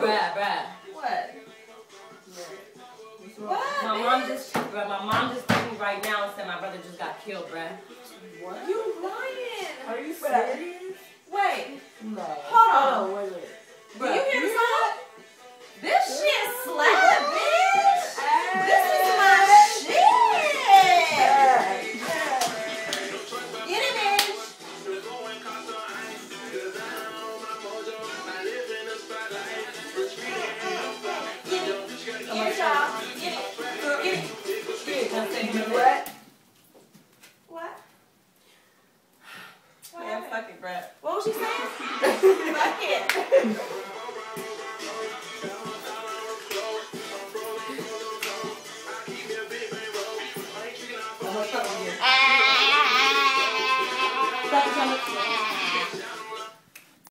Brad. What? What? My mom just texted me right now and said my brother just got killed, Brad. What? You lying? Are you serious? Wait. No. Hold on. Wait. Do you hear the song? This shit slap, bitch. This is my shit. Get it, bitch. Get it, y'all. Get it. What? What? Man, fuck it, Brad. What was she saying? Fuck it. I'm gonna stop here.